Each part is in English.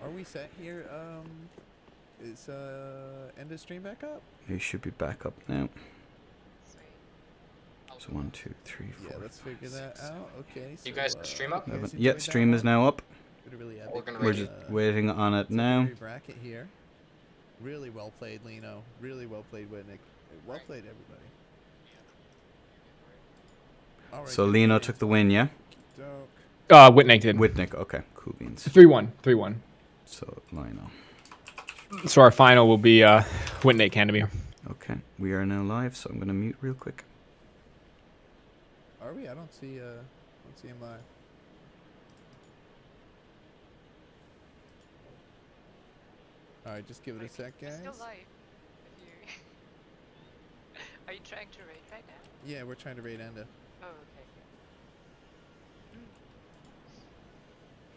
Are we set here? Is end of stream back up? You should be back up now. Sweet. So 1, 2, 3, 4. Yeah, let's figure that out. Okay. So, You guys stream up? Yeah, stream is now up. We're just waiting on it now. Bracket here. Really well played, Lino. Really well played, Witnake. Well played, everybody. All right, So Lino took the win, yeah? Witnake did. Witnake, okay. Cool beans. 3-1. 3-1. So Lino. So our final will be Witnake Kandamir. Okay, we are now live, so I'm going to mute real quick. Are we? I don't see him live. All right, just give it a sec, guys. Still live. If you... Are you trying to raid right now? Yeah, we're trying to raid Enda. Oh,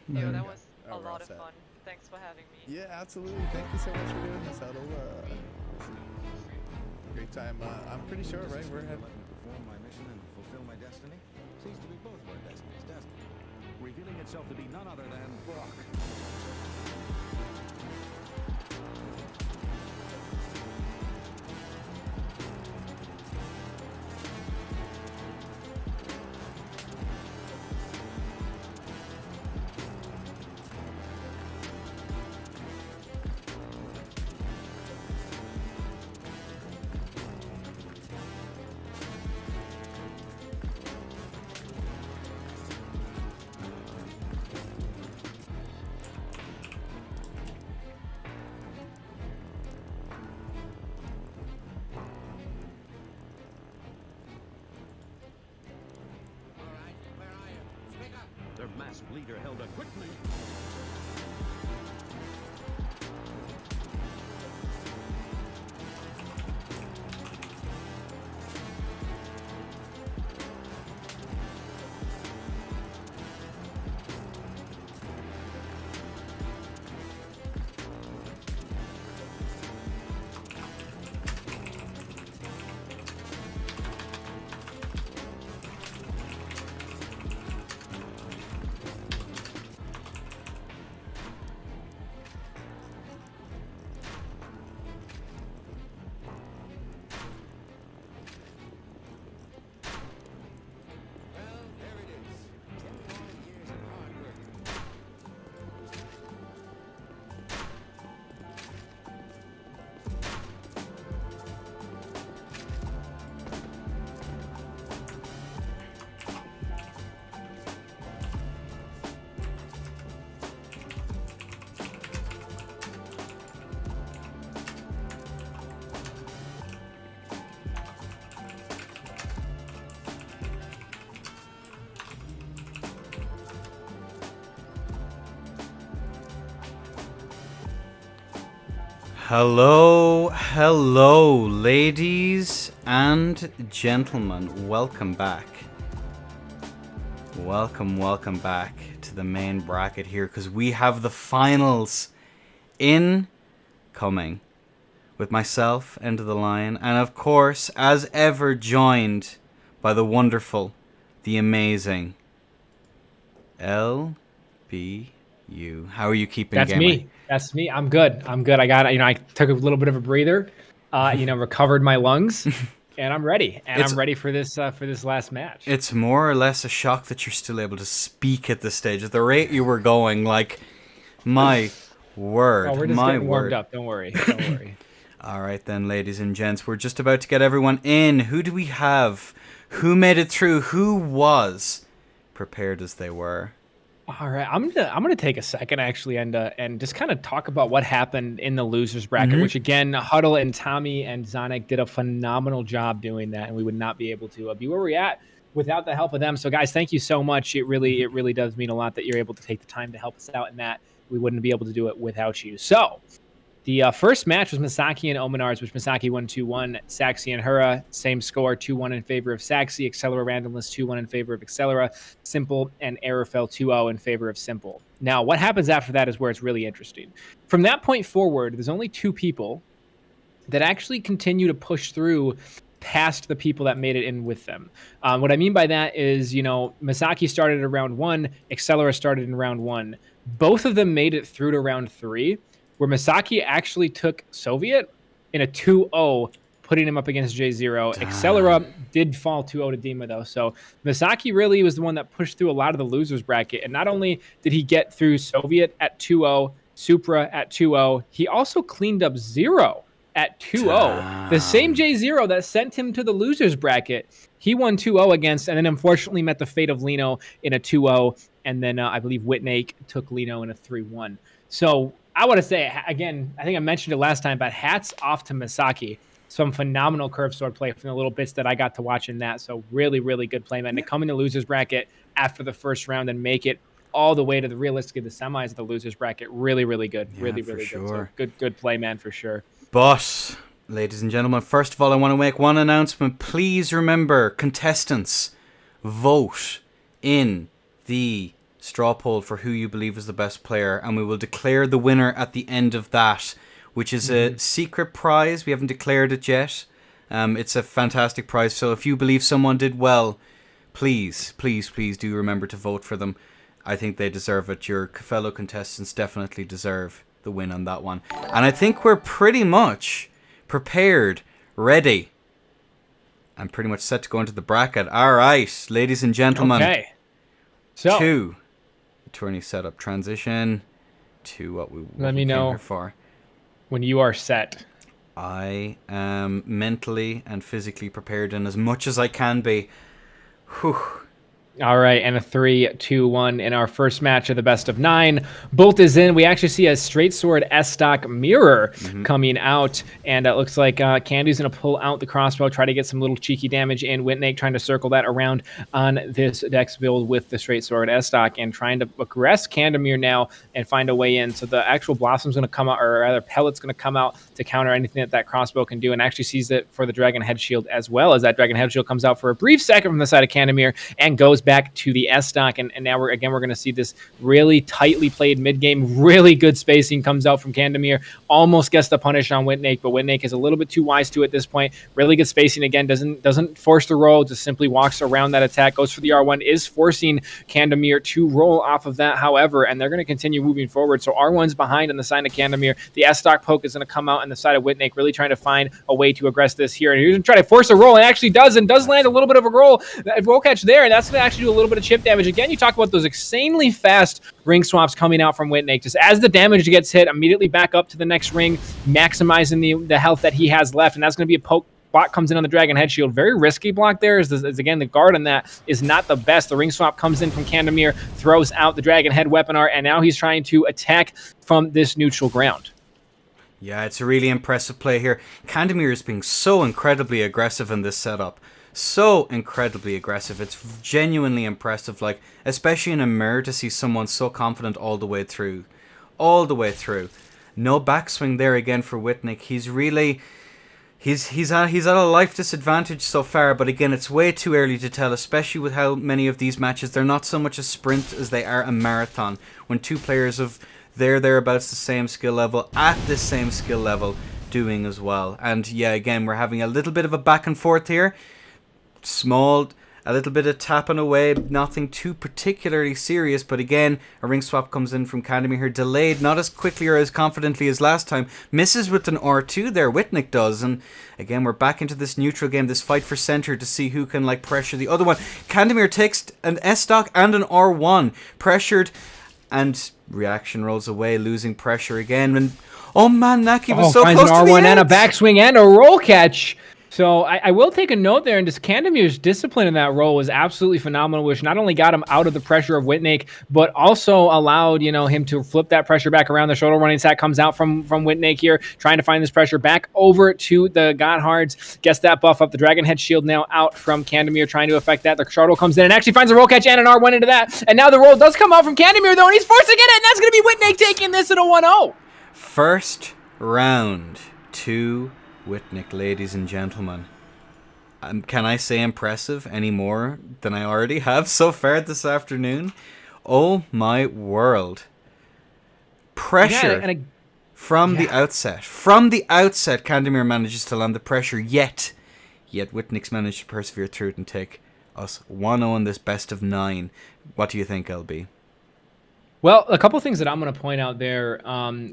okay. Yo, that was a lot of fun. Thanks for having me. Yeah, absolutely. Thank you so much for doing this, Huddle. Great time. I'm pretty sure, right? We're having. Perform my mission and fulfill my destiny. Seems to be both of our destinies, doesn't it? Revealing itself to be none other than Brock. Their masked leader held a quick meeting. Hello, ladies and gentlemen. Welcome back. Welcome back to the main bracket here, because we have the finals incoming with myself, End of the Line, and of course, as ever, joined by the wonderful, the amazing LBU. How are you keeping? That's me. That's me. I'm good. I got it. I took a little bit of a breather, recovered my lungs, and I'm ready. And I'm ready for this last match. It's more or less a shock that you're still able to speak at this stage. At the rate you were going, like, my word. Oh, we're just getting warmed up. Don't worry. All right then, ladies and gents. We're just about to get everyone in. Who do we have? Who made it through? Who was prepared as they were? All right, I'm gonna take a second actually and just kind of talk about what happened in the losers bracket, which again, Huddle and Tommy and Zonik did a phenomenal job doing that, and we would not be able to be where we're at without the help of them. So guys, thank you so much. It really does mean a lot that you're able to take the time to help us out in that. We wouldn't be able to do it without you. So the first match was Masaki and Ominaz, which Masaki won 2-1. Saxy and Hurrah, same score, 2-1 in favor of Saxy. Accelera Randomless, 2-1 in favor of Accelera. Simple and Error fell 2-0 in favor of Simple. Now, what happens after that is where it's really interesting. From that point forward, there's only two people that actually continue to push through past the people that made it in with them. What I mean by that is, Masaki started in round 1, Accelera started in round 1. Both of them made it through to round 3, where Masaki actually took Soviet in a 2-0, putting him up against J0. Accelera did fall 2-0 to Dima, though. So Masaki really was the one that pushed through a lot of the losers bracket. And not only did he get through Soviet at 2-0, Supra at 2-0, he also cleaned up 0 at 2-0. The same J0 that sent him to the losers bracket, he won 2-0 against, and then unfortunately met the fate of Lino in a 2-0. And then I believe Witnake took Lino in a 3-1. So I want to say, again, I think I mentioned it last time, but hats off to Masaki. Some phenomenal curve sword play from the little bits that I got to watch in that. So really, really good play, man. To come in the losers bracket after the first round and make it all the way to the realistically the semis of the losers bracket. Really, really good. Really, really good. So good play, man, for sure. But, ladies and gentlemen, first of all, I want to make one announcement. Please remember, contestants, vote in the straw poll for who you believe is the best player, and we will declare the winner at the end of that, which is a secret prize. We haven't declared it yet. It's a fantastic prize, so if you believe someone did well, please, please, please do remember to vote for them. I think they deserve it. Your fellow contestants definitely deserve the win on that one. And I think we're pretty much prepared, ready, and pretty much set to go into the bracket. All right, ladies and gentlemen. Okay. So, to the tourney setup transition to what we let me came know here for. When you are set. I am mentally and physically prepared, and as much as I can be. Whew. All right, and a 3-2-1 in our first match of the best of 9. Bolt is in. We actually see a straight sword S-stock mirror coming out, and it looks like Candy's going to pull out the crossbow, try to get some little cheeky damage in. Witnake trying to circle that around on this dex build with the straight sword S-stock and trying to aggress Kandamir now and find a way in. So the actual blossom's going to come out, or rather pellet's going to come out to counter anything that crossbow can do, and actually sees it for the dragon head shield as well, as that dragon head shield comes out for a brief second from the side of Kandamir and goes back to the S-stock, and now we're going to see this really tightly played mid-game. Really good spacing comes out from Kandamir. Almost gets the punish on Witnake, but Witnake is a little bit too wise to at this point. Really good spacing again. Doesn't force the roll, just simply walks around that attack, goes for the R1, is forcing Kandamir to roll off of that, however, and they're going to continue moving forward. So R1's behind on the side of Kandamir. The S-stock poke is going to come out on the side of Witnake, really trying to find a way to aggress this here. And he's going to try to force a roll, and actually does land a little bit of a roll catch there, and that's going to actually do a little bit of chip damage. Again, you talk about those insanely fast ring swaps coming out from Witnake. Just as the damage gets hit, immediately back up to the next ring, maximizing the health that he has left, and that's going to be a poke. Block comes in on the dragon head shield. Very risky block there. Is again, the guard on that is not the best. The ring swap comes in from Kandamir, throws out the dragon head weapon art, and now he's trying to attack from this neutral ground. Yeah, it's a really impressive play here. Kandamir is being so incredibly aggressive in this setup. So incredibly aggressive. It's genuinely impressive, like, especially in a mirror, to see someone so confident all the way through. All the way through. No backswing there again for Witnake. He's really... He's at a life disadvantage so far, but again, it's way too early to tell, especially with how many of these matches, they're not so much a sprint as they are a marathon. When two players of thereabouts the same skill level, at the same skill level, doing as well. And yeah, again, we're having a little bit of a back and forth here. Small, a little bit of tapping away, nothing too particularly serious, but again, a ring swap comes in from Kandamir here, delayed, not as quickly or as confidently as last time, misses with an R2 there, Witnake does, and again, we're back into this neutral game, this fight for center to see who can, like, pressure the other one. Kandamir takes an S-stock and an R1, pressured, and reaction rolls away, losing pressure again, and oh man, Naki was so close to the finds an R1 end. and a backswing and a roll catch. So I will take a note there, and just Kandamir's discipline in that roll was absolutely phenomenal, which not only got him out of the pressure of Witnake, but also allowed, him to flip that pressure back around. The shoulder running attack comes out from Witnake here, trying to find this pressure back over to the Godhards. Gets that buff up. The Dragon Head shield now out from Kandamir, trying to affect that. The shuttle comes in and actually finds a roll catch and an R1 into that. And now the roll does come out from Kandamir, though, and he's forcing it, and that's going to be Witnake taking this at a 1-0. First round to Witnake, ladies and gentlemen. Can I say impressive any more than I already have so far this afternoon? Oh my world. Pressure from the outset. From the outset, Kandamir manages to land the pressure, yet Witnake's managed to persevere through it and take us 1-0 in this best of 9. What do you think, LB? Well, a couple things that I'm going to point out there.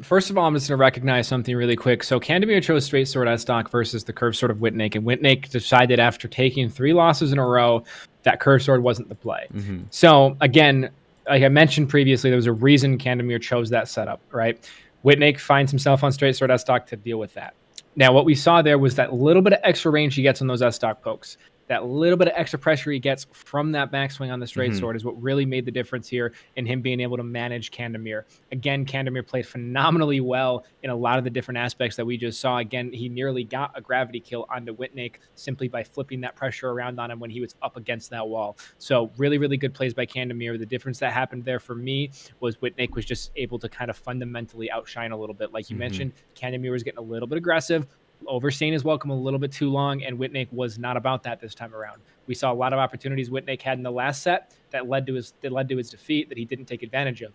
First of all, I'm just going to recognize something really quick. So Kandamir chose straight sword as stock versus the curved sword of Witnake, and Witnake decided after taking 3 losses in a row that curved sword wasn't the play. Mm-hmm. So again, like I mentioned previously, there was a reason Kandamir chose that setup, right? Witnake finds himself on straight sword as stock to deal with that. Now, what we saw there was that little bit of extra range he gets on those S stock pokes. That little bit of extra pressure he gets from that backswing on the straight sword is what really made the difference here in him being able to manage Kandamir. Again, Kandamir played phenomenally well in a lot of the different aspects that we just saw. Again, he nearly got a gravity kill onto Witnake simply by flipping that pressure around on him when he was up against that wall. So really, really good plays by Kandamir. The difference that happened there for me was Witnake was just able to kind of fundamentally outshine a little bit. Like you mentioned, Kandamir was getting a little bit aggressive, overstaying his welcome a little bit too long, and Witnake was not about that this time around. We saw a lot of opportunities Witnake had in the last set that led to his defeat that he didn't take advantage of.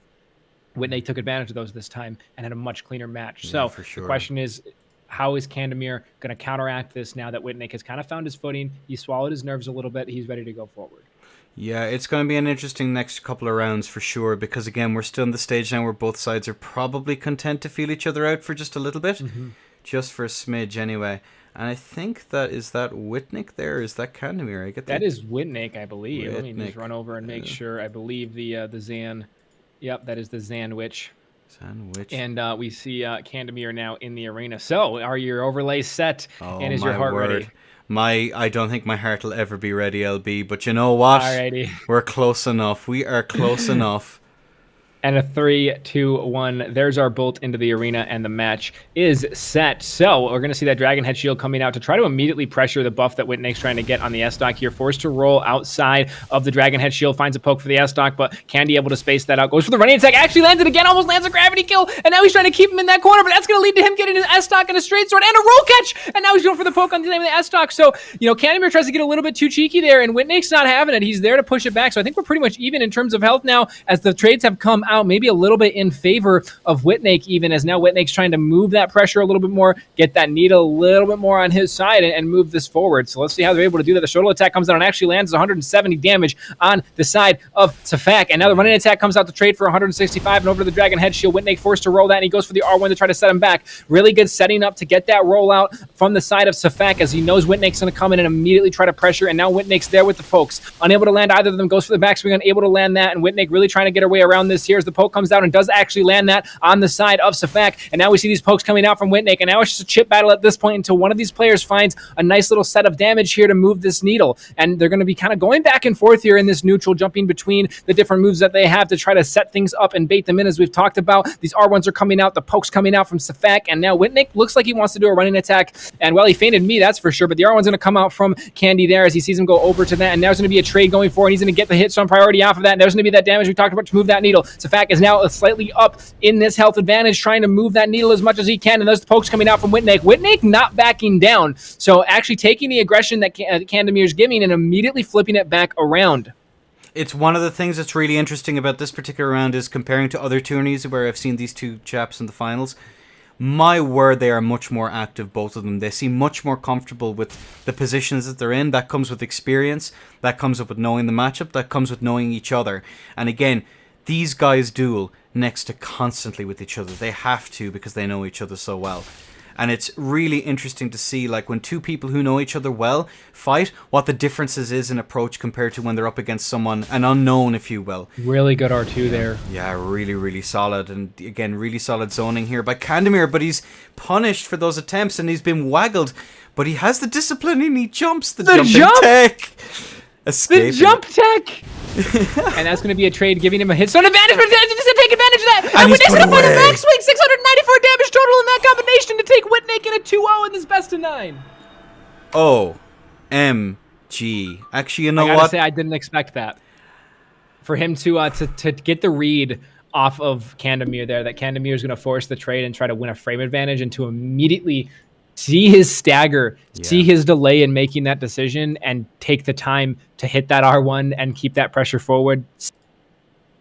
Witnake took advantage of those this time and had a much cleaner match. So for sure. The question is, how is Kandamir going to counteract this now that Witnake has kind of found his footing? He swallowed his nerves a little bit. He's ready to go forward. Yeah, it's going to be an interesting next couple of rounds for sure, because again, we're still in the stage now where both sides are probably content to feel each other out for just a little bit. Just for a smidge anyway. And I think that Witnake there? Is that Kandamir? That is Witnake, I believe. Let me just run over and make sure. I believe the Zan. Yep, that is the Zanwich. And we see Kandamir now in the arena. So, are your overlays set? And is your heart ready? I don't think my heart will ever be ready, LB. But you know what? Alrighty. We're close enough. We are close enough. And a 3, 2, 1. There's our bolt into the arena, and the match is set. So we're going to see that Dragon Head Shield coming out to try to immediately pressure the buff that Witnake's trying to get on the S-Stock here. Forced to roll outside of the Dragon Head Shield. Finds a poke for the S-Stock, but Candy able to space that out. Goes for the running attack. Actually lands it again. Almost lands a gravity kill. And now he's trying to keep him in that corner, but that's going to lead to him getting his S-Stock and a straight sword and a roll catch. And now he's going for the poke on the name of the S-Stock. So, Kandamir tries to get a little bit too cheeky there, and Witnake's not having it. He's there to push it back. So I think we're pretty much even in terms of health now as the trades have come out. Maybe a little bit in favor of Witnake, even as now Witnake's trying to move that pressure a little bit more, get that needle a little bit more on his side and move this forward. So let's see how they're able to do that. The shoulder attack comes out and actually lands 170 damage on the side of Safak. And now the running attack comes out to trade for 165 and over to the Dragon Head Shield. Witnake forced to roll that, and he goes for the R1 to try to set him back. Really good setting up to get that rollout from the side of Safak as he knows Witnake's going to come in and immediately try to pressure. And now Witnake's there with the pokes. Unable to land either of them. Goes for the backswing, unable to land that. And Witnake really trying to get her way around this here as the poke comes out and does actually land that on the side of Safak. And now we see these pokes coming out from Witnake. And now it's just a chip battle at this point until one of these players finds a nice little set of damage here to move this needle. And they're going to be kind of going back and forth here in this neutral, jumping between the different moves that they have to try to set things up and bait them in, as we've talked about. These R1s are coming out, the pokes coming out from Safak. And now Witnake looks like he wants to do a running attack. And well, he fainted me, that's for sure. But the R1's going to come out from Candy there as he sees him go over to that. And now there's going to be a trade going forward. He's going to get the hits on priority off of that. And there's going to be that damage we talked about to move that needle. Safak is now slightly up in this health advantage, trying to move that needle as much as he can, and there's the pokes coming out from Witnake. Witnake not backing down, so actually taking the aggression that Kandamir's giving and immediately flipping it back around. It's one of the things that's really interesting about this particular round is comparing to other tourneys where I've seen these two chaps in the finals. My word, they are much more active, both of them. They seem much more comfortable with the positions that they're in. That comes with experience, that comes up with knowing the matchup, that comes with knowing each other. And again, these guys duel next to constantly with each other. They have to, because they know each other so well. And it's really interesting to see, like, when two people who know each other well fight, what the differences is in approach compared to when they're up against someone, an unknown, if you will. Really good R2 there. Yeah, really, really solid. And again, really solid zoning here by Kandamir, but he's punished for those attempts and he's been waggled. But he has the discipline and he jumps the jump tech. Escaping. The jump tech! And that's going to be a trade giving him a hit. So an advantage, but he's going to take advantage of that. And Witnake's going to find a backswing. 694 damage total in that combination to take Witnake in a 2-0 in this best of 9. OMG. Actually, you know what? I gotta say, I didn't expect that. For him to get the read off of Kandamir there, that Kandamir is going to force the trade and try to win a frame advantage, and to immediately see his stagger, see his delay in making that decision, and take the time to hit that R1 and keep that pressure forward.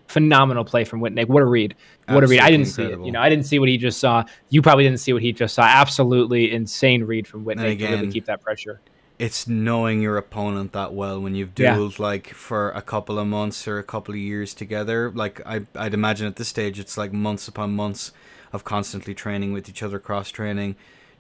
Phenomenal play from Witnake. What a read. What a read. I didn't see it. I didn't see what he just saw. You probably didn't see what he just saw. Absolutely insane read from Witnake to really keep that pressure. it's knowing your opponent that well when you've dueled like for a couple of months or a couple of years together. Like I'd imagine at this stage it's like months upon months of constantly training with each other, cross training,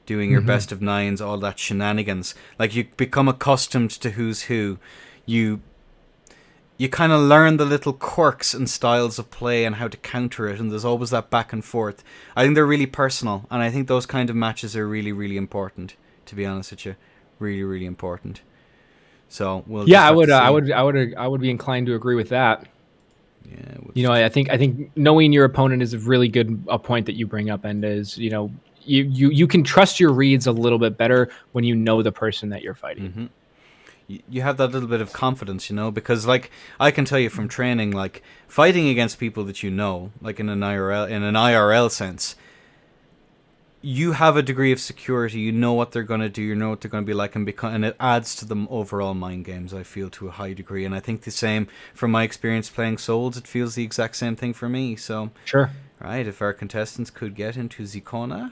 doing your best of nines, all that shenanigans. Like you become accustomed to who's who. You kind of learn the little quirks and styles of play and how to counter it, and there's always that back and forth. I think they're really personal, and I think those kind of matches are really, really important, to be honest with you. Really, really important. So we'll I would be inclined to agree with that. Yeah, I think knowing your opponent is a really good point that you bring up, and is you can trust your reads a little bit better when you know the person that you're fighting. You have that little bit of confidence, because like I can tell you from training, like fighting against people that like in an IRL sense, you have a degree of security. You know what they're going to do. You know what they're going to be like, and it adds to the overall mind games, I feel, to a high degree. And I think the same from my experience playing Souls. It feels the exact same thing for me. So sure, right. If our contestants could get into Zikona.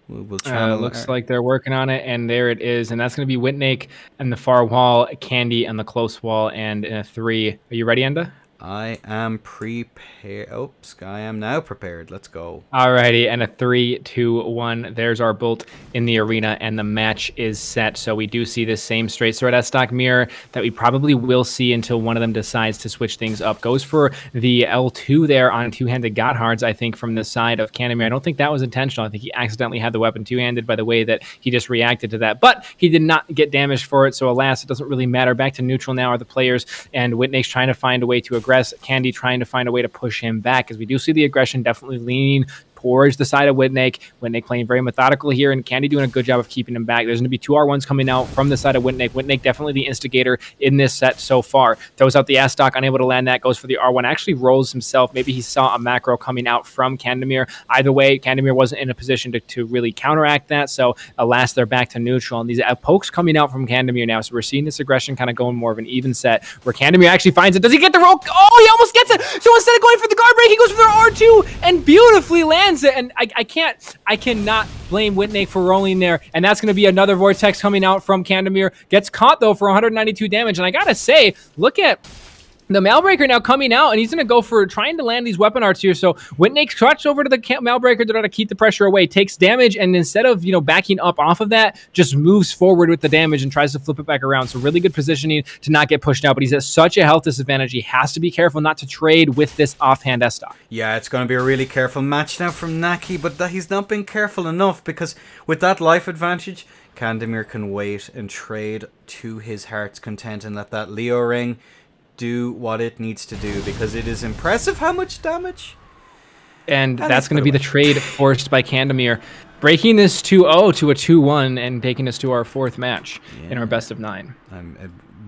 We'll try. Looks like they're working on it, and there it is. And that's going to be Witnake and the far wall, Candy on the close wall, and in a 3. Are you ready, Enda? I am prepared. Oops, I am now prepared. Let's go. Alrighty, and a 3, 2, 1. There's our bolt in the arena, and the match is set. So we do see this same straight sword S stock mirror that we probably will see until one of them decides to switch things up. Goes for the L2 there on two-handed Gotthards, I think, from the side of Kandamir. I don't think that was intentional. I think he accidentally had the weapon two-handed by the way that he just reacted to that. But he did not get damaged for it, so alas, it doesn't really matter. Back to neutral now are the players, and Witnake's trying to find a way to aggress. Candy trying to find a way to push him back, as we do see the aggression definitely leaning towards the side of Witnake. Witnake playing very methodical here, and Candy doing a good job of keeping him back. There's going to be 2 R1s coming out from the side of Witnake. Witnake definitely the instigator in this set so far. Throws out the ass stock, unable to land that, goes for the R1. Actually rolls himself. Maybe he saw a macro coming out from Kandamir. Either way, Kandamir wasn't in a position to really counteract that, so alas, they're back to neutral. And these pokes coming out from Kandamir now, so we're seeing this aggression kind of going more of an even set, where Kandamir actually finds it. Does he get the roll? Oh, he almost gets it! So instead of going for the guard break, he goes for the R2 and beautifully lands it, and I cannot blame Witnake for rolling there, and that's going to be another vortex coming out from Kandamir. Gets caught though for 192 damage, and I gotta say, look at the Malbreaker now coming out, and he's going to go for trying to land these weapon arts here. So Witnake cuts over to the Malbreaker to try to keep the pressure away, takes damage, and instead of backing up off of that, just moves forward with the damage and tries to flip it back around. So really good positioning to not get pushed out, but he's at such a health disadvantage. He has to be careful not to trade with this offhand S-stock. Yeah, it's going to be a really careful match now from Naki, but he's not been careful enough, because with that life advantage, Kandamir can wait and trade to his heart's content and let that Leo ring do what it needs to do, because it is impressive how much damage. And that's going to be the trade forced by Kandamir, breaking this 2-0 to a 2-1 and taking us to our 4th match in our best of 9.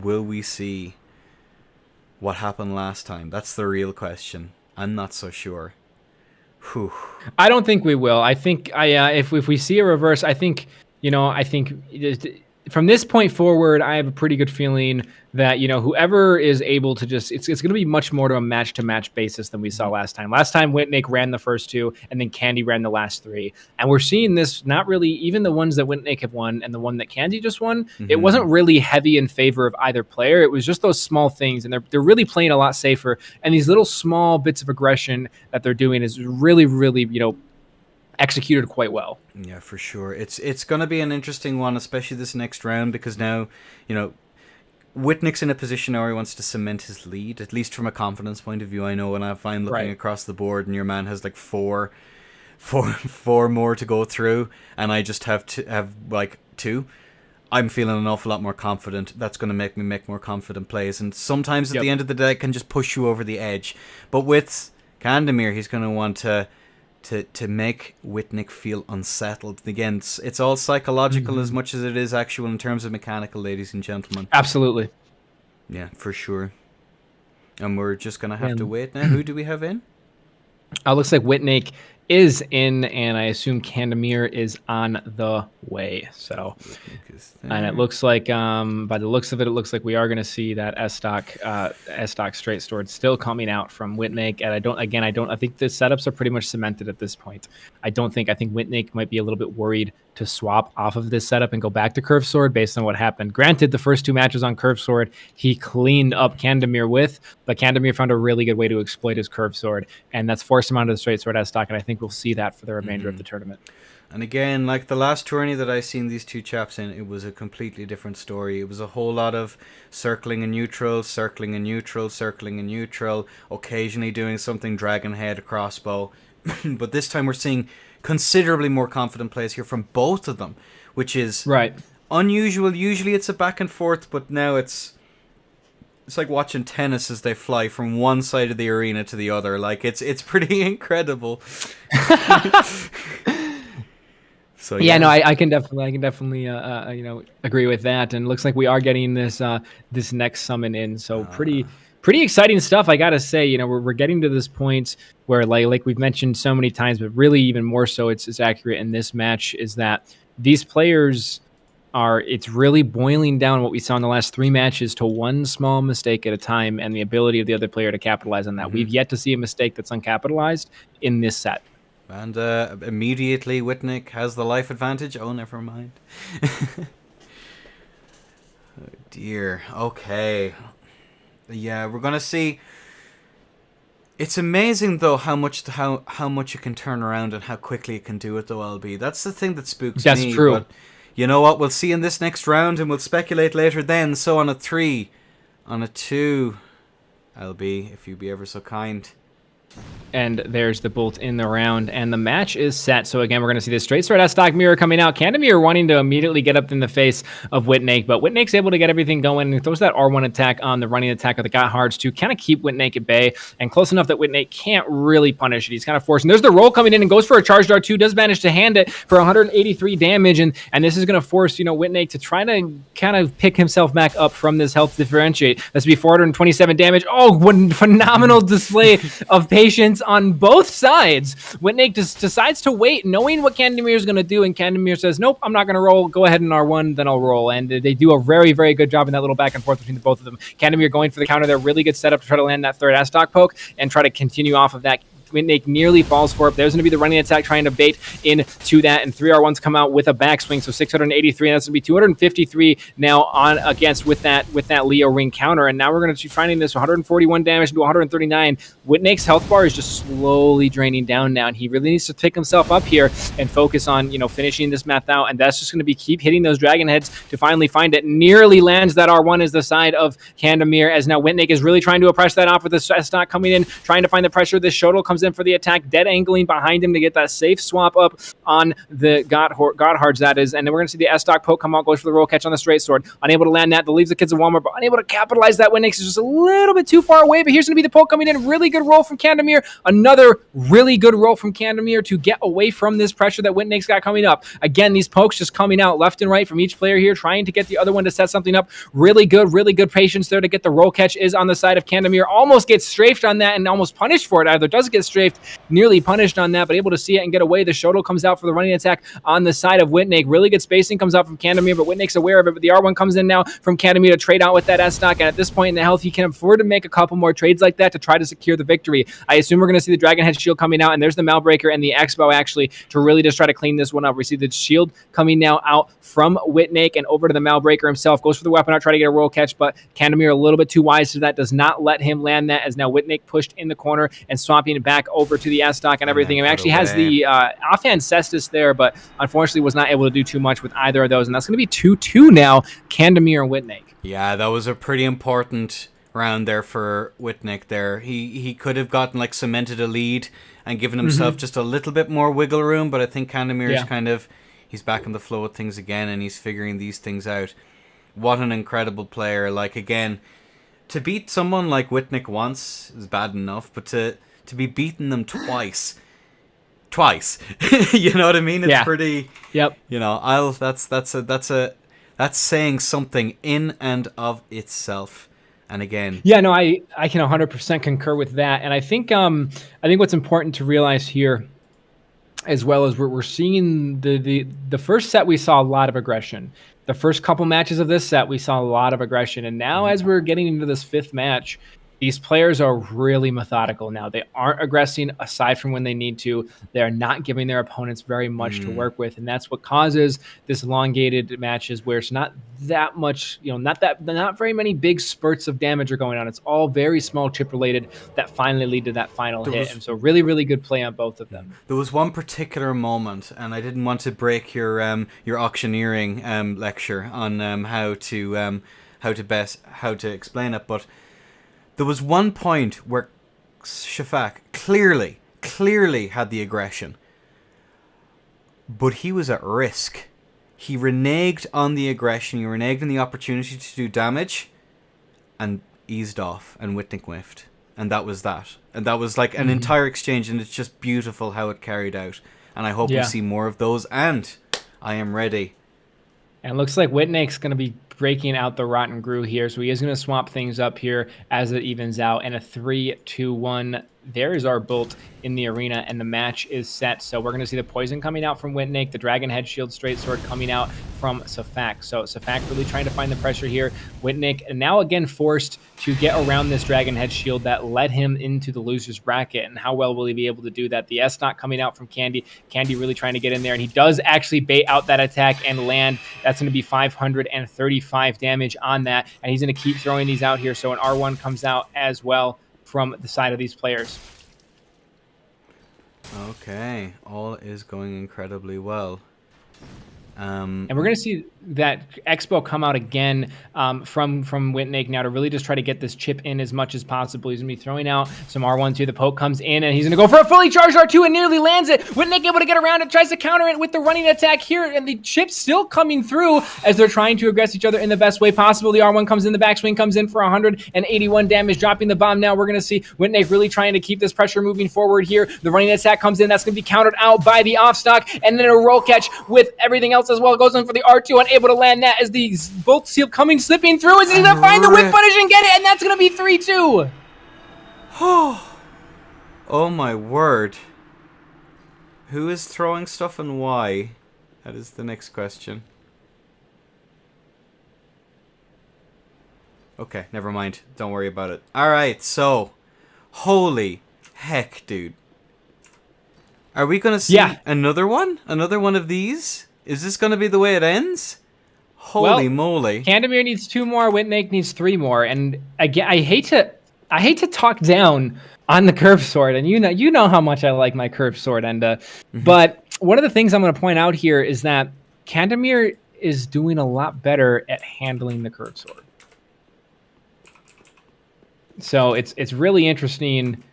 Will we see what happened last time? That's the real question. I'm not so sure. Whew. I don't think we will. I think if we see a reverse, I think from this point forward, I have a pretty good feeling that, whoever is able to just, it's going to be much more to a match-to-match basis than we saw last time. Last time, Witnake ran the first 2, and then Candy ran the last 3. And we're seeing this, not really, even the ones that Witnake have won and the one that Candy just won, it wasn't really heavy in favor of either player. It was just those small things, and they're really playing a lot safer. And these little small bits of aggression that they're doing is really, really, executed quite well. Yeah, for sure. It's going to be an interesting one, especially this next round, because now, Witnake's in a position now where he wants to cement his lead, at least from a confidence point of view. I know when I'm looking across the board and your man has like four more to go through, and I just have 2. I'm feeling an awful lot more confident. That's going to make me make more confident plays, and sometimes at the end of the day, it can just push you over the edge. But with Kandamir, he's going to want to make Witnake feel unsettled. Again, it's all psychological as much as it is actual in terms of mechanical, ladies and gentlemen. Absolutely. Yeah, for sure. And we're just going to have to wait now. Who do we have in? Looks like Witnake is in, and I assume Kandamir is on the way. So, and it looks like, by the looks of it, it looks like we are going to see that S-Stock straight sword still coming out from Witnake. And I think the setups are pretty much cemented at this point. I think Witnake might be a little bit worried to swap off of this setup and go back to curve sword based on what happened. Granted, the first 2 matches on curve sword, he cleaned up Kandamir but Kandamir found a really good way to exploit his curve sword, and that's forced him onto the straight sword S-Stock, and I think we'll see that for the remainder of the tournament. And again, like the last tourney that I seen these 2 chaps in, it was a completely different story. It was a whole lot of circling and neutral, circling and neutral, circling and neutral, occasionally doing something dragon head, crossbow. But this time we're seeing considerably more confident plays here from both of them, which is unusual. Usually it's a back and forth, but now it's like watching tennis as they fly from one side of the arena to the other. Like it's pretty incredible. So no, I can definitely agree with that. And it looks like we are getting this next summon in. So pretty exciting stuff, I gotta say. We're getting to this point where like we've mentioned so many times, but really even more so, it's accurate in this match, is that these players it's really boiling down what we saw in the last 3 matches to one small mistake at a time, and the ability of the other player to capitalize on that. Mm-hmm. We've yet to see a mistake that's uncapitalized in this set. And immediately Witnake has the life advantage. Oh, never mind. Oh dear. Okay. Yeah, we're gonna see. It's amazing though how much it can turn around and how quickly it can do it though, LB. That's the thing that spooks me. That's true. But you know what? We'll see in this next round, and we'll speculate later then. So on a 3, on a 2, LB, if you'd be ever so kind. And there's the bolt in the round, and the match is set. So again, we're going to see the straight sword S-Stock mirror coming out. Kandamir wanting to immediately get up in the face of Witnake, but Witnake's able to get everything going and throws that R1 attack on the running attack of the Gotthards to kind of keep Witnake at bay, and close enough that Witnake can't really punish it. He's kind of forcing. There's the roll coming in and goes for a charged R2, does manage to hand it for 183 damage, and this is going to force Witnake to try to kind of pick himself back up from this health differentiate. That's be 427 damage. Oh, what a phenomenal display of patience on both sides. Witnake just decides to wait, knowing what Kandamir is going to do, and Kandamir says, nope, I'm not going to roll. Go ahead and R1, then I'll roll. And they do a very, very good job in that little back and forth between the both of them. Kandamir going for the counter there, really good setup to try to land that third S-Stock poke and try to continue off of that. Witnake nearly falls for it. There's going to be the running attack trying to bait into that, and 3 R1s come out with a backswing, so 683, and that's going to be 253 now on against with that Leo ring counter. And now we're going to be finding this 141 damage into 139. Witnake's health bar is just slowly draining down now, and he really needs to pick himself up here and focus on finishing this math out, and that's just going to be keep hitting those dragon heads to finally find it. Nearly lands that R1 as the side of Kandamir, as now Witnake is really trying to oppress that off with the S-Stock coming in, trying to find the pressure. This Shotel comes in for the attack, dead angling behind him to get that safe swap up on the Gotthards, that is. And then we're going to see the S-Stock poke come out, goes for the roll catch on the straight sword. Unable to land that, leaves the kids of Walmart, but unable to capitalize that. Witnake is just a little bit too far away, but here's going to be the poke coming in. Really good roll from Kandamir. Another really good roll from Kandamir to get away from this pressure that Witnake's got coming up. Again, these pokes just coming out left and right from each player here, trying to get the other one to set something up. Really good patience there to get the roll catch is on the side of Kandamir. Almost gets strafed on that and almost punished for it. Either does get strafed, nearly punished on that, but able to see it and get away. The Shotel comes out for the running attack on the side of Witnake. Really good spacing comes out from Kandamir, but Witnake's aware of it. But the R1 comes in now from Kandamir to trade out with that S-Stock, and at this point in the health, he can afford to make a couple more trades like that to try to secure the victory. I assume we're going to see the Dragon Head shield coming out, and there's the Malbreaker and the Expo actually to really just try to clean this one up. We see the shield coming now out from Witnake and over to the Malbreaker himself. Goes for the weapon out, try to get a roll catch, but Kandamir a little bit too wise to that, does not let him land that, as now Witnake pushed in the corner and swapping it back over to the S-Stock and everything. It actually has the offhand Cestus there, but unfortunately was not able to do too much with either of those, and that's going to be 2-2 now, Kandamir and Witnake. Yeah, that was a pretty important round there for Witnake there. He could have gotten cemented a lead and given himself just a little bit more wiggle room, but I think Kandamir's he's back in the flow of things again, and he's figuring these things out. What an incredible player. Again, to beat someone like Witnake once is bad enough, but to be beating them twice, you know what I mean? It's pretty. Yep. That's saying something in and of itself. And again, I can 100% concur with that. And I think what's important to realize here as well as we're seeing the first set we saw a lot of aggression. The first couple matches of this set we saw a lot of aggression, and now as we're getting into this fifth match, these players are really methodical now. They aren't aggressing aside from when they need to. They are not giving their opponents very much to work with, and that's what causes this elongated matches where it's not that much, not very many big spurts of damage are going on. It's all very small chip related that finally lead to that final hit. And so really, really good play on both of them. There was one particular moment, and I didn't want to break your auctioneering lecture on how to explain it, but there was one point where Shafak clearly had the aggression, but he was at risk. He reneged on the aggression, he reneged on the opportunity to do damage, and eased off, and Witnake whiffed. And that was that. And that was like an entire exchange, and it's just beautiful how it carried out. And I hope we see more of those, and I am ready. And it looks like Witnake's going to be breaking out the Rotten Brew here, so he is going to swap things up here as it evens out. And a 3-2-1. There is our bolt in the arena, and the match is set. So we're going to see the poison coming out from Witnake, the Dragon Head Shield Straight Sword coming out from Safak. So Safak really trying to find the pressure here. Witnake, and now again forced to get around this Dragon Head Shield that led him into the loser's bracket. And how well will he be able to do that? The S-Knock coming out from Candy. Candy really trying to get in there, and he does actually bait out that attack and land. That's going to be 535 damage on that, and he's going to keep throwing these out here. So an R1 comes out as well from the side of these players. Okay, all is going incredibly well. And we're going to see that Expo come out again from Witnake now to really just try to get this chip in as much as possible. He's going to be throwing out some R1-2. The poke comes in, and he's going to go for a fully charged R2 and nearly lands it. Witnake able to get around it, tries to counter it with the running attack here, and the chip's still coming through as they're trying to aggress each other in the best way possible. The R1 comes in, the backswing comes in for 181 damage, dropping the bomb now. We're going to see Witnake really trying to keep this pressure moving forward here. The running attack comes in. That's going to be countered out by the off-stock, and then a roll catch with everything else as well. Goes in for the R2, unable to land that as the bolt seal slipping through. Is he going to find the whip punish and get it? And that's going to be 3-2. Oh my word. Who is throwing stuff and why? That is the next question. Okay, never mind. Don't worry about it. Alright, so. Holy heck, dude. Are we going to see another one? Another one of these? Is this going to be the way it ends? Holy moly. Kandamir needs 2 more, Witnake needs 3 more. And again, I hate to talk down on the curved sword, and you know how much I like my curved sword, and but one of the things I'm going to point out here is that Kandamir is doing a lot better at handling the curved sword. So it's really interesting.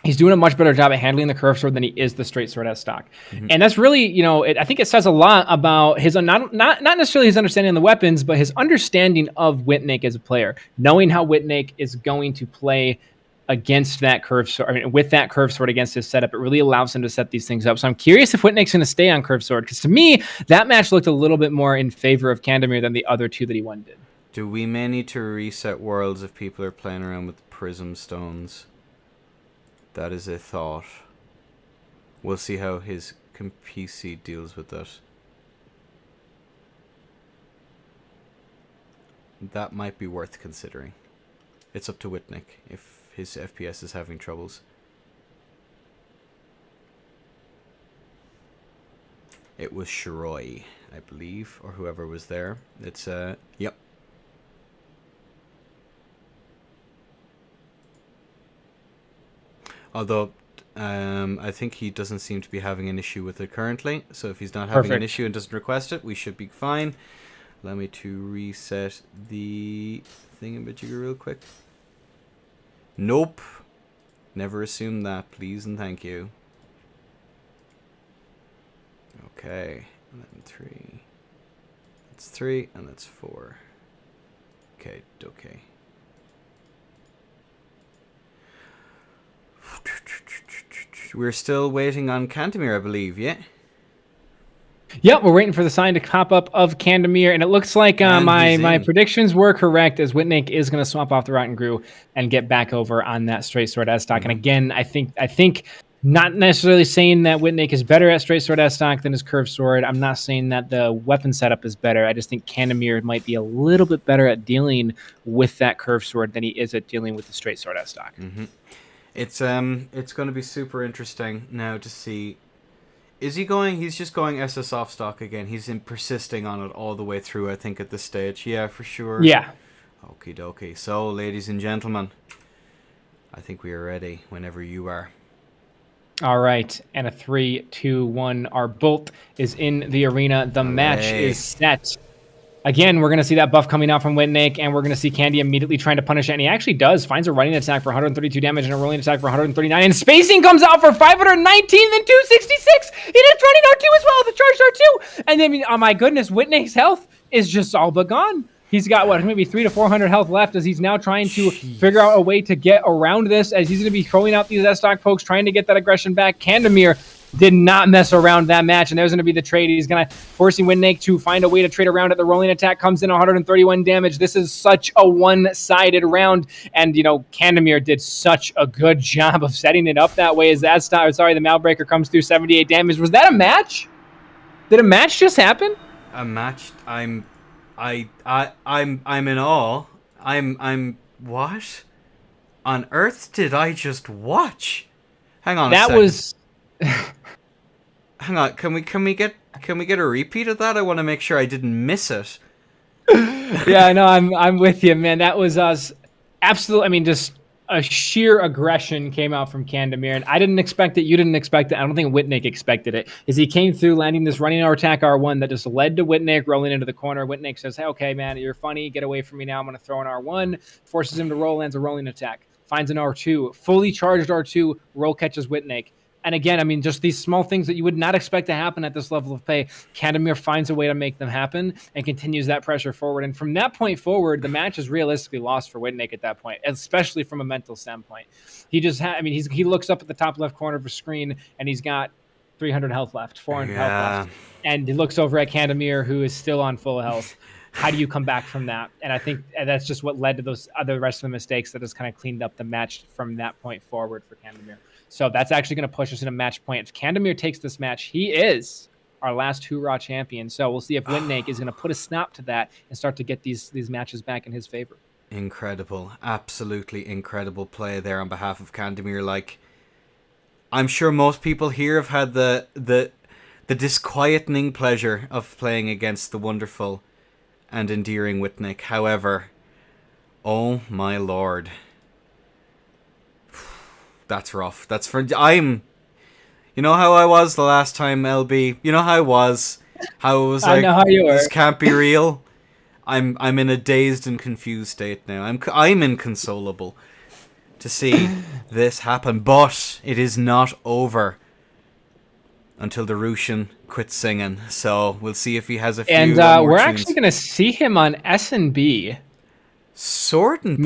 He's doing a much better job at handling the curved sword than he is the straight sword as stock. And that's really, I think it says a lot about his, not necessarily his understanding of the weapons, but his understanding of Witnake as a player, knowing how Witnake is going to play against that curved sword, with that curved sword against his setup. It really allows him to set these things up. So I'm curious if Witnake's going to stay on curved sword, because to me, that match looked a little bit more in favor of Kandamir than the other 2 that he won did. Do we may need to reset worlds if people are playing around with prism stones? That is a thought. We'll see how his PC deals with that. That might be worth considering. It's up to Witnake if his FPS is having troubles. It was Shiroi, I believe, or whoever was there. It's, yep. Although, I think he doesn't seem to be having an issue with it currently. So if he's not having an issue and doesn't request it, we should be fine. Allow me to reset the thingamajigger real quick. Nope. Never assume that, please and thank you. Okay. And then 3. That's 3, and that's 4. Okay, okay. We're still waiting on Kandamir, I believe, yeah? Yep, we're waiting for the sign to pop up of Kandamir, and it looks like my predictions were correct, as Witnake is going to swap off the Rotten Brew and get back over on that straight sword as stock. And again, I think Not necessarily saying that Witnake is better at straight sword S-stock than his curved sword. I'm not saying that the weapon setup is better. I just think Kandamir might be a little bit better at dealing with that curved sword than he is at dealing with the straight sword S-stock. Mm-hmm. It's going to be super interesting now to see. Is he going? He's just going SS off stock again. He's persisting on it all the way through, I think, at this stage. Yeah, for sure. Yeah. Okie dokie. So, ladies and gentlemen, I think we are ready whenever you are. All right, and a 3, 2, 1. Our bolt is in the arena. The match is set. Again, we're going to see that buff coming out from Witnake, and we're going to see Candy immediately trying to punish it, and he actually does. Finds a running attack for 132 damage and a rolling attack for 139, and spacing comes out for 519, then 266. He did running R2 as well, the charged R2. And then, oh my goodness, Witnake's health is just all but gone. He's got, what, maybe 300 to 400 health left as he's now trying to figure out a way to get around this, as he's going to be throwing out these S-stock pokes, trying to get that aggression back. Kandamir did not mess around that match, and there's going to be the trade. He's going to forcing Witnake to find a way to trade around it. The rolling attack comes in 131 damage. This is such a one-sided round, and, you know, Kandamir did such a good job of setting it up that way as that the Malbreaker comes through 78 damage. Was that a match? Did a match just happen? A match? I'm in awe. I'm what on earth did I just watch? Hang on. That was. Hang on. Can we get a repeat of that? I want to make sure I didn't miss it. Yeah, no, I'm with you, man. That was us. Absolutely. I mean, just a sheer aggression came out from Kandamir, and I didn't expect it. You didn't expect it. I don't think Witnake expected it. As he came through, landing this running attack R1 that just led to Witnake rolling into the corner. Witnake says, "Hey, okay, man, you're funny. Get away from me now. I'm going to throw an R1." Forces him to roll, lands a rolling attack. Finds an R2, fully charged R2. Roll catches Witnake. And again, I mean, just these small things that you would not expect to happen at this level of play. Kandamir finds a way to make them happen and continues that pressure forward. And from that point forward, the match is realistically lost for Witnake at that point, especially from a mental standpoint. He just he looks up at the top left corner of the screen, and he's got 300 health left, 400 health left. And he looks over at Kandamir, who is still on full health. How do you come back from that? And I think that's just what led to those other rest of the mistakes that has kind of cleaned up the match from that point forward for Kandamir. So that's actually going to push us in a match point. If Kandamir takes this match, he is our last Hurrah champion. So we'll see if Witnake is going to put a stop to that and start to get these matches back in his favor. Incredible. Absolutely incredible play there on behalf of Kandamir. Like, I'm sure most people here have had the disquietening pleasure of playing against the wonderful and endearing Witnake. However, oh my lord. That's rough. That's for you know how I was the last time, LB. You know how I was. How it was like, I know how you were. This can't be real. I'm in a dazed and confused state now. I'm inconsolable to see this happen, but it is not over until the Russian quits singing. So we'll see if he has a few. And more we're tunes. actually going to see him on S&B. Sword and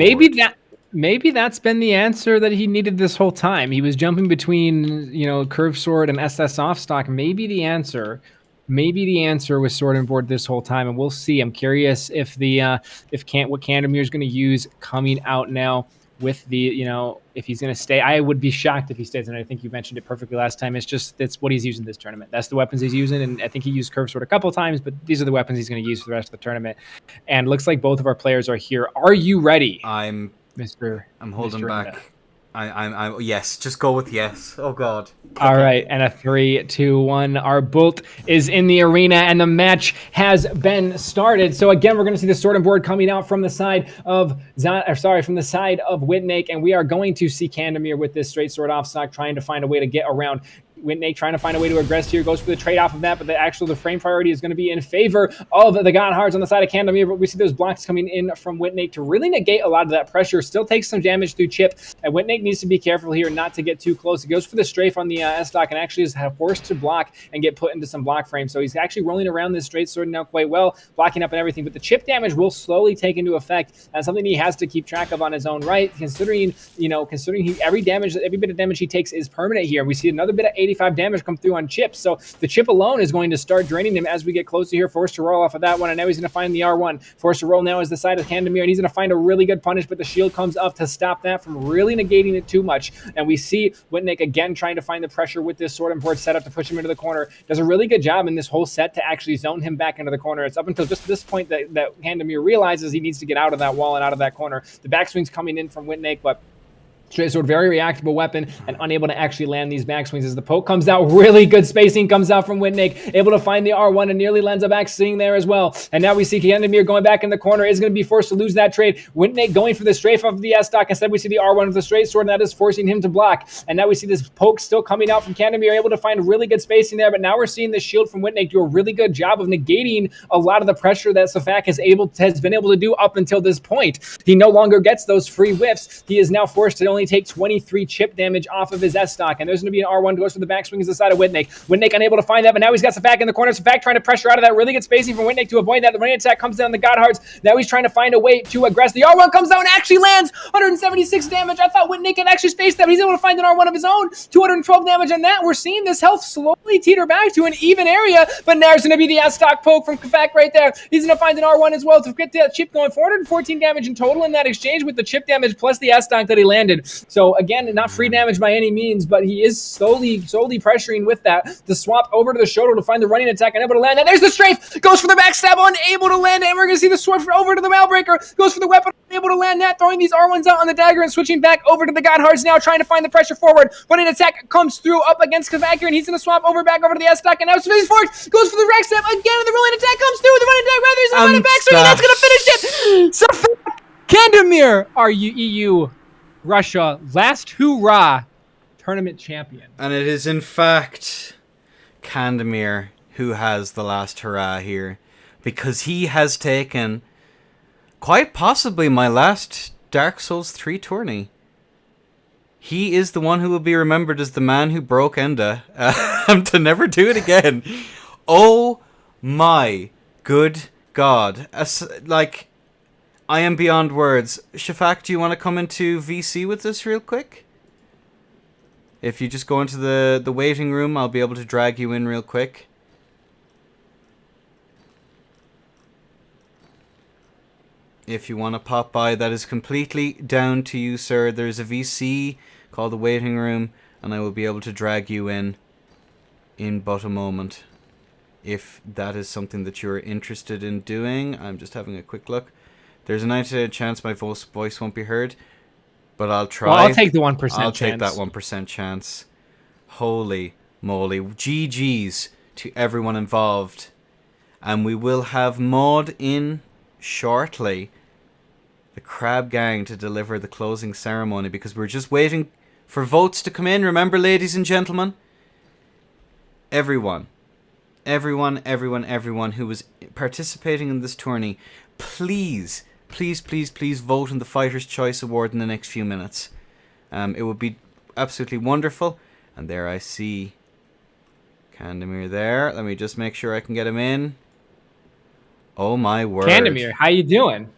Maybe that's been the answer that he needed this whole time. He was jumping between, you know, curved sword and SS off stock. Maybe the answer was sword and board this whole time, and we'll see. I'm curious if what Kandamir is going to use coming out now with the, you know, if he's going to stay. I would be shocked if he stays, and I think you mentioned it perfectly last time. That's what he's using this tournament. That's the weapons he's using, and I think he used curved sword a couple of times, but these are the weapons he's going to use for the rest of the tournament. And looks like both of our players are here. Are you ready? I'm holding Mr. back. I yes, just go with yes. Oh god. All right, and a 3, 2, 1. Our bolt is in the arena, and the match has been started. So again, we're going to see the sword and board coming out from the side of Witnake, and we are going to see Kandamir with this straight sword off stock, trying to find a way to get around. Witnake trying to find a way to aggress here, goes for the trade off of that, but the frame priority is going to be in favor of the Godhards on the side of Kandamir. But we see those blocks coming in from Witnake to really negate a lot of that pressure. Still takes some damage through chip, and Witnake needs to be careful here not to get too close. He goes for the strafe on the S-stock and actually is forced to block and get put into some block frame. So he's actually rolling around this straight sword now quite well, blocking up and everything. But the chip damage will slowly take into effect. That's something he has to keep track of on his own right, considering every bit of damage he takes is permanent here. We see another bit of 80 85 damage come through on chip. So the chip alone is going to start draining him as we get closer here. Forced to roll off of that one, and now he's going to find the R1. Forced to roll now is the side of Kandamir, and he's going to find a really good punish, but the shield comes up to stop that from really negating it too much. And we see Witnake again trying to find the pressure with this sword and board setup to push him into the corner. Does a really good job in this whole set to actually zone him back into the corner. It's up until just this point that Kandamir realizes he needs to get out of that wall and out of that corner. The backswing's coming in from Witnake, but straight sword, very reactable weapon, and unable to actually land these backswings as the poke comes out. Really good spacing comes out from Witnake, able to find the R1 and nearly lands a backswing there as well. And now we see Kandamir going back in the corner, is going to be forced to lose that trade. Witnake going for the strafe off of the S-stock. Instead, we see the R1 with the straight sword, and that is forcing him to block. And now we see this poke still coming out from Kandamir, able to find really good spacing there, but now we're seeing the shield from Witnake do a really good job of negating a lot of the pressure that Safak has been able to do up until this point. He no longer gets those free whiffs. He is now forced to only take 23 chip damage off of his S-stock, and there's going to be an R1 goes for the backswing as the side of Witnake. Witnake unable to find that, but now he's got Safak in the corner. Safak trying to pressure out of that. Really good spacing from Witnake to avoid that. The running attack comes down the Godhards. Now he's trying to find a way to aggress. The R1 comes down and actually lands 176 damage. I thought Witnake had actually spaced that, but he's able to find an R1 of his own. 212 damage on that. We're seeing this health slowly teeter back to an even area, but now there's going to be the S-stock poke from Safak right there. He's going to find an R1 as well to get that chip going. 414 damage in total in that exchange with the chip damage plus the S-stock that he landed. So again, not free damage by any means, but he is slowly pressuring with that. The swap over to the shoulder to find the running attack, unable to land that. There's the strafe, goes for the backstab, unable to land it, and we're going to see the sword over to the Malbreaker, goes for the weapon, unable to land that, throwing these R1s out on the dagger and switching back over to the Godhards now, trying to find the pressure forward. Running attack comes through up against Kavakir, and he's going to swap back over to the S-stock, and now Space Force goes for the backstab again, and the rolling attack comes through, the running attack, rather, he's going to find it back, so that's going to finish it. So, Kandamir, are you EU Russia last Hurrah tournament champion? And it is in fact Kandamir who has the last hurrah here, because he has taken quite possibly my last Dark Souls 3 tourney. He is the one who will be remembered as the man who broke Enda to never do it again. Oh my good God. I am beyond words. Shafak, do you want to come into VC with us real quick? If you just go into the waiting room, I'll be able to drag you in real quick. If you want to pop by, that is completely down to you, sir. There's a VC called the waiting room, and I will be able to drag you in but a moment. If that is something that you're interested in doing. I'm just having a quick look. There's a 90% chance my voice won't be heard, but I'll try. Well, I'll take the 1% chance. I'll take that 1% chance. Holy moly. GG's to everyone involved. And we will have Maud in shortly, the Crab Gang, to deliver the closing ceremony, because we're just waiting for votes to come in. Remember, ladies and gentlemen, everyone who was participating in this tourney, please vote in the Fighter's Choice Award in the next few minutes. It would be absolutely wonderful. And there I see Kandamir there. Let me just make sure I can get him in. Oh my word. Kandamir, how you doing?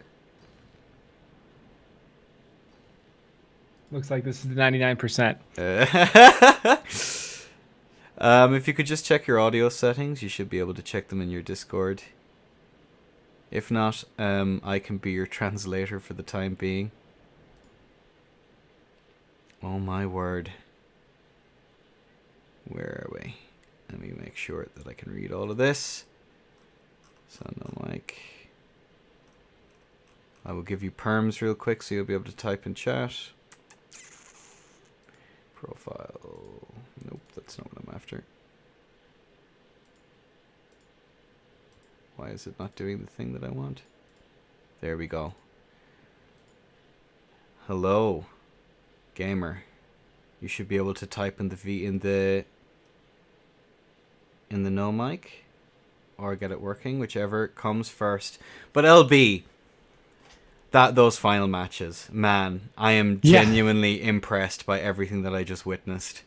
Looks like this is the 99%. If you could just check your audio settings, you should be able to check them in your Discord. If not, I can be your translator for the time being. Oh my word. Where are we? Let me make sure that I can read all of this. So no mic. I will give you perms real quick so you'll be able to type in chat. Profile. Nope, that's not what I'm after. Why is it not doing the thing that I want? There we go. Hello, gamer. You should be able to type in the no mic, or get it working, whichever comes first. But LB, those final matches, man, I am genuinely impressed by everything that I just witnessed.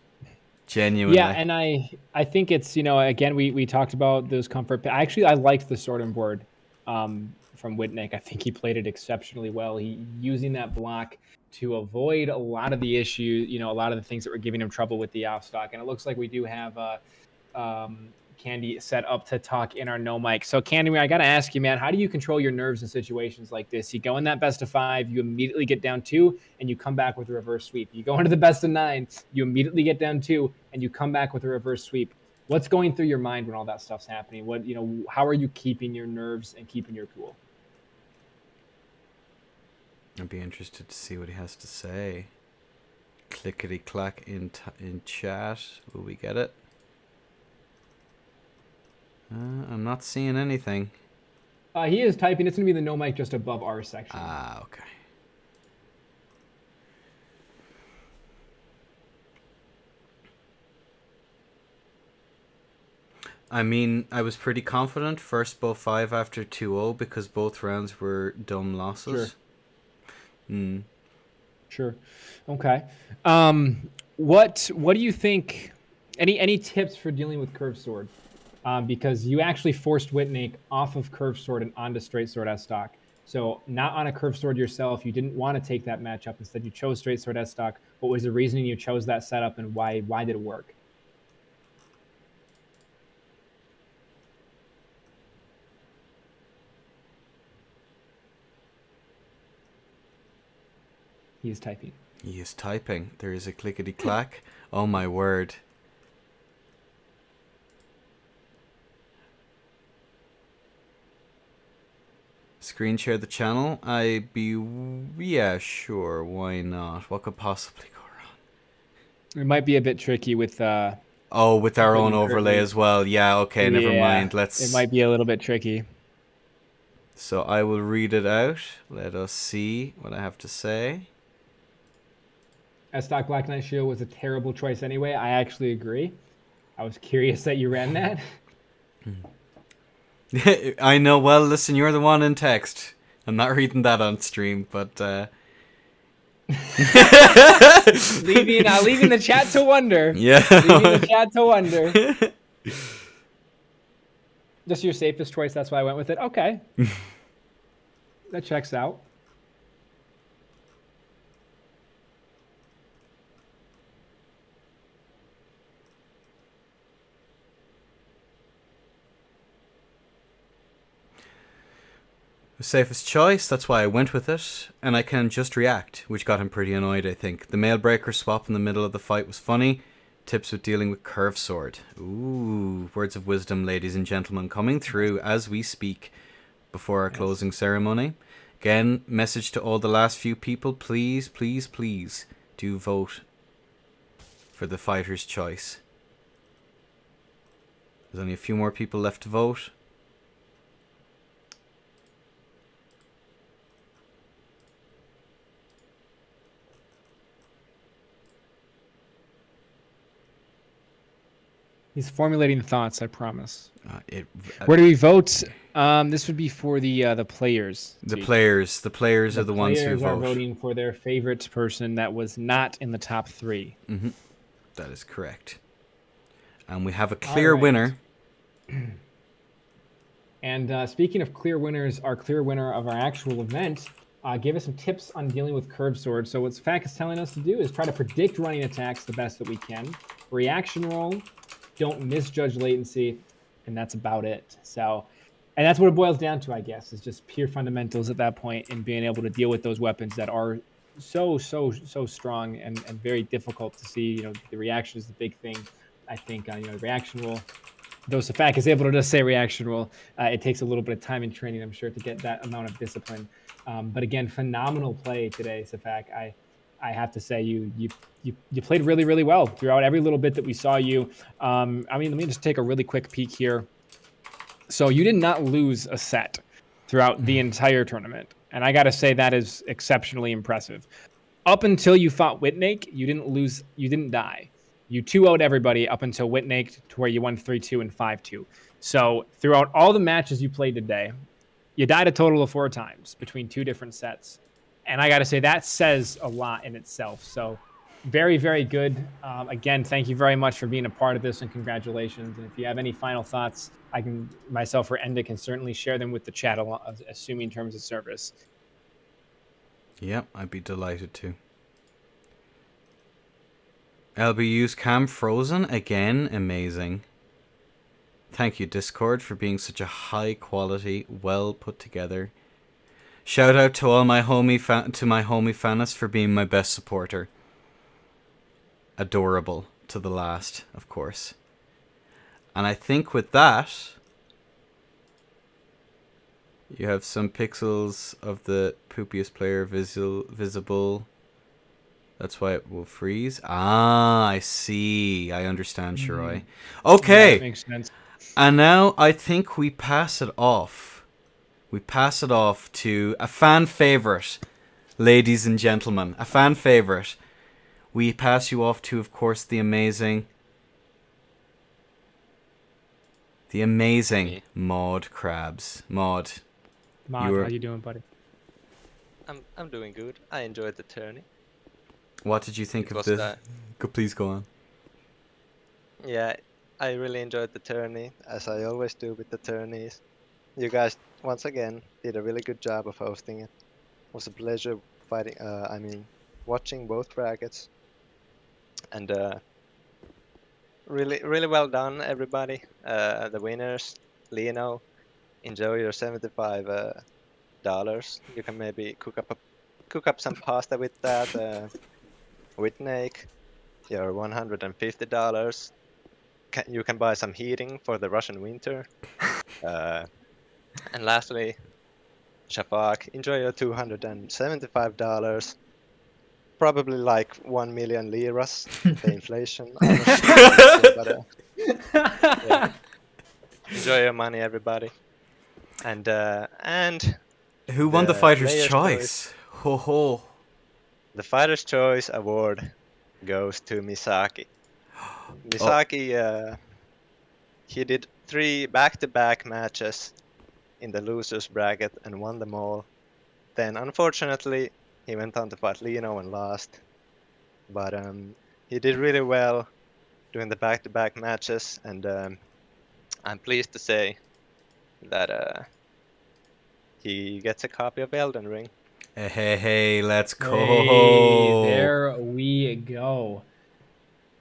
Genuinely. Yeah, and I think it's, again, we talked about those comfort. I liked the sword and board from Witnake. I think he played it exceptionally well. He using that block to avoid a lot of the issues, a lot of the things that were giving him trouble with the off stock. And it looks like we do have Candy set up to talk in our no mic. So Candy, I got to ask you, man, how do you control your nerves in situations like this? You go in that best of 5, you immediately get down 2, and you come back with a reverse sweep. You go into the best of 9, you immediately get down 2, and you come back with a reverse sweep. What's going through your mind when all that stuff's happening? How are you keeping your nerves and keeping your cool? I'd be interested to see what he has to say. Clickety clack in chat. Will we get it? I'm not seeing anything. He is typing. It's going to be the no mic just above our section. Okay. I mean, I was pretty confident. First bow 5 after 2-0 because both rounds were dumb losses. Sure. Sure. Okay. What do you think? Any tips for dealing with curved sword? Because you actually forced Witnake off of curved sword and onto straight sword S stock. So not on a curved sword yourself. You didn't want to take that matchup. Instead, you chose straight sword S stock. What was the reasoning you chose that setup, and why did it work? He is typing. He is typing. There is a clickety clack. Oh my word. Screen share the channel. Yeah, sure. Why not? What could possibly go wrong? It might be a bit tricky with. With our own overlay as well. Yeah. Okay. Never mind. It might be a little bit tricky. So I will read it out. Let us see what I have to say. S-Stock Black Knight Shield was a terrible choice anyway. I actually agree. I was curious that you ran that. I know. Well, listen, you're the one in text. I'm not reading that on stream, but leaving the chat to wonder. Yeah. Leaving the chat to wonder. Just your safest choice. That's why I went with it. Okay. That checks out. The safest choice, that's why I went with it, and I can just react, which got him pretty annoyed, I think. The Mailbreaker swap in the middle of the fight was funny. Tips with dealing with curved sword. Ooh, words of wisdom, ladies and gentlemen, coming through as we speak before our closing ceremony. Again, message to all the last few people, please, please, please do vote for the fighter's choice. There's only a few more people left to vote. He's formulating thoughts, I promise. Where do we vote? This would be for the players. The players are the ones who vote. The players are voting for their favorite person that was not in the top 3. Mm-hmm. That is correct. And we have a clear winner. And speaking of clear winners, our clear winner of our actual event gave us some tips on dealing with curved swords. So what FAC is telling us to do is try to predict running attacks the best that we can. Reaction roll. Don't misjudge latency, and that's about it. So, and that's what it boils down to, I guess, is just pure fundamentals at that point and being able to deal with those weapons that are so strong and very difficult to see. The reaction is the big thing. I think reaction roll. Though Safak is able to just say reaction roll, it takes a little bit of time and training, I'm sure, to get that amount of discipline. But again, phenomenal play today, Safak. I have to say you played really, really well throughout every little bit that we saw you. Let me just take a really quick peek here. So you did not lose a set throughout the entire tournament. And I got to say that is exceptionally impressive. Up until you fought Witnake, you didn't lose, you didn't die. You 2-0'd everybody up until Witnake, to where you won 3-2 and 5-2. So throughout all the matches you played today, you died a total of 4 times between 2 different sets. And I got to say, that says a lot in itself. So very, very good. Again, thank you very much for being a part of this, and congratulations. And if you have any final thoughts, myself or Enda can certainly share them with the chat, assuming terms of service. Yep, I'd be delighted to. LBU's Cam Frozen again, amazing. Thank you, Discord, for being such a high quality, well put together. Shout out to all my homie Fanis for being my best supporter. Adorable to the last, of course. And I think with that, you have some pixels of the poopiest player visible. That's why it will freeze. Ah, I see. I understand, Shirai. Okay. Yeah, that makes sense. And now I think we pass it off. We pass it off to a fan favorite, ladies and gentlemen. A fan favorite. We pass you off to, of course, the amazing Maud Crabs. Maud, Mod, how you doing, buddy? I'm doing good. I enjoyed the tourney. what did you think It of was the... Please go on. Yeah, I really enjoyed the tourney, as I always do with the tourneys. You guys, once again, did a really good job of hosting it. It was a pleasure watching both brackets. And really well done, everybody. The winners, Lino, enjoy your $75. You can maybe cook up some pasta with that. Witnake, your $150. You can buy some heating for the Russian winter. And lastly, Shafak, enjoy your $275. Probably like 1 million liras, the inflation. I'm not sure, but, yeah. Enjoy your money, everybody. And Who won the the Fighter's player's Choice? Ho ho. the Fighter's Choice Award goes to Misaki. Misaki, he did 3 back-to-back matches in the losers bracket and won them all. Then, unfortunately, he went on to fight Lino and lost. But he did really well doing the back-to-back matches, and I'm pleased to say that he gets a copy of Elden Ring. Hey, let's go. Hey, there we go.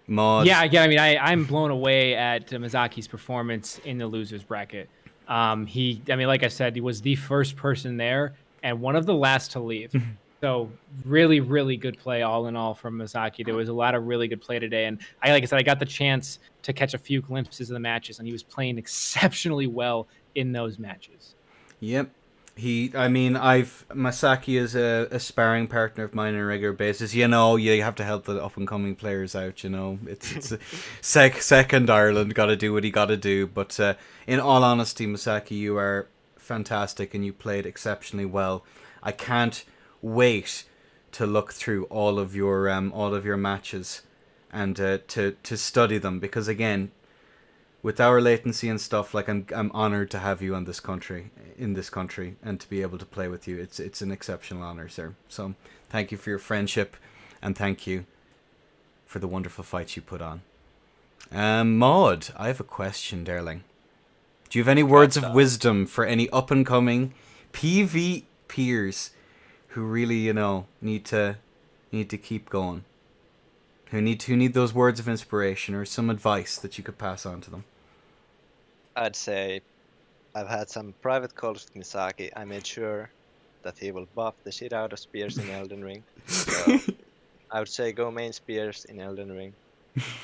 Maud. Yeah, again, I mean, I'm blown away at Mizaki's performance in the losers bracket. Like I said, he was the first person there and one of the last to leave. So really, really good play all in all from Masaki. There was a lot of really good play today. And like I said, I got the chance to catch a few glimpses of the matches, and he was playing exceptionally well in those matches. Yep. Masaki is a sparring partner of mine on a regular basis. You know, you have to help the up and coming players out. You know, it's a second Ireland, got to do what he got to do. But in all honesty, Masaki, you are fantastic and you played exceptionally well. I can't wait to look through all of your matches and to study them, because again, with our latency and stuff, like I'm honored to have you in this country, and to be able to play with you. It's an exceptional honor, sir. So thank you for your friendship, and thank you for the wonderful fights you put on. Maud, I have a question, darling. Do you have any words of wisdom for any up and coming PV peers who really, need to keep going? Who need those words of inspiration or some advice that you could pass on to them? I'd say I've had some private calls with Misaki. I made sure that he will buff the shit out of spears in Elden Ring. So I would say go main spears in Elden Ring.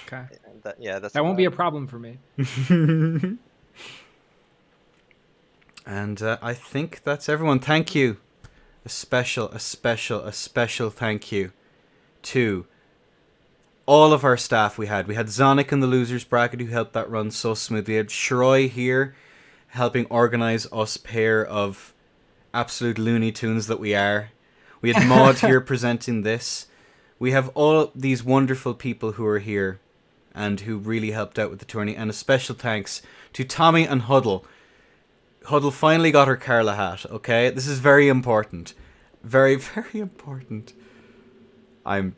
Okay. That won't be a problem for me. And I think that's everyone. Thank you. A special thank you to all of our staff. We had Zonic in the losers bracket who helped that run so smoothly. We had Shroy here helping organize us pair of absolute Looney Tunes that we are. We had Maud here presenting this. We have all these wonderful people who are here and who really helped out with the tourney. And a special thanks to Tommy and Huddle. Huddle finally got her Carla hat, okay? This is very important. Very, very important. We're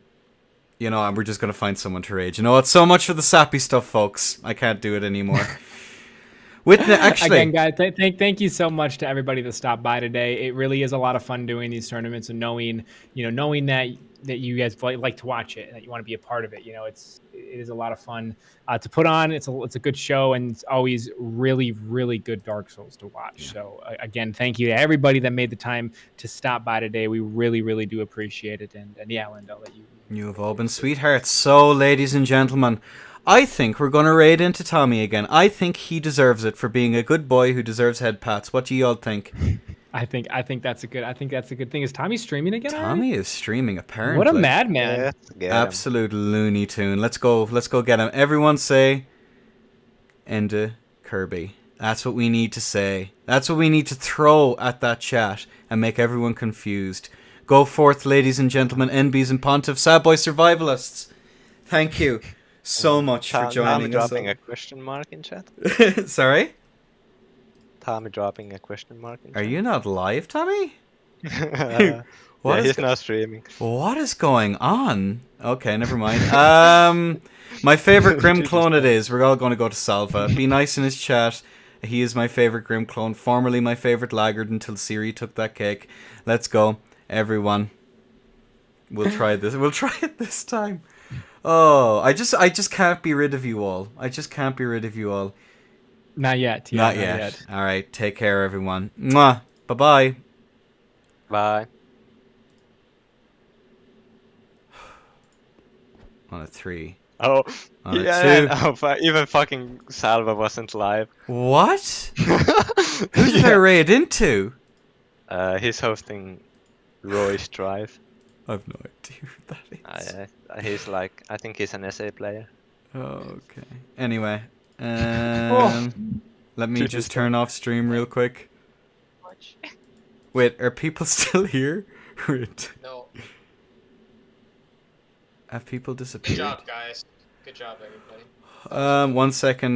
just going to find someone to rage. You know what? So much for the sappy stuff, folks. I can't do it anmore. Actually, again, guys, thank you so much to everybody that stopped by today. It really is a lot of fun doing these tournaments and knowing that that you guys like to watch it and that you want to be a part of it. You know, it is a lot of fun to put on. It's a good show, and it's always really, really good Dark Souls to watch. Yeah. So again, thank you to everybody that made the time to stop by today. We really, really do appreciate it. And yeah, Linda, I'll let you. You have all been sweethearts. So, ladies and gentlemen, I think we're going to raid into Tommy again. I think he deserves it for being a good boy who deserves head pats. What do you all think? I think that's a good thing. Is Tommy streaming again? Tommy is streaming, apparently. What a madman! Yeah, get him. Absolute Looney Tune. Let's go get him. Everyone say Enda Kirby. That's what we need to say. That's what we need to throw at that chat and make everyone confused. Go forth, ladies and gentlemen, NBs and Pontiff, Sad Boy Survivalists. Thank you so much for joining us. Tommy dropping a question mark in chat. Sorry? Tommy dropping a question mark in Are chat. you not live, Tommy? Yeah, he's not streaming. What is going on? Okay, never mind. My favorite Grim clone it is. We're all going to go to Salva. Be nice in his chat. He is my favorite Grim clone. Formerly my favorite laggard until Siri took that cake. Let's go, everyone. We'll try this. We'll try it this time. Oh, I just can't be rid of you all. I just can't be rid of you all. Not yet. Yeah, Not yet. All right. Take care, everyone. Mwah. Bye-bye. Bye. On a 3. Oh, On a yeah, 2. no, even fucking Salva wasn't live. What? Who did I raid into? He's hosting Roy's Drive. I've no idea who that is. He's like, I think he's an SA player. Okay. Anyway, let me just turn off stream real quick. Watch. Wait, are people still here? Wait, No. have people Good disappeared? job, guys. Good job, everybody. 1 second.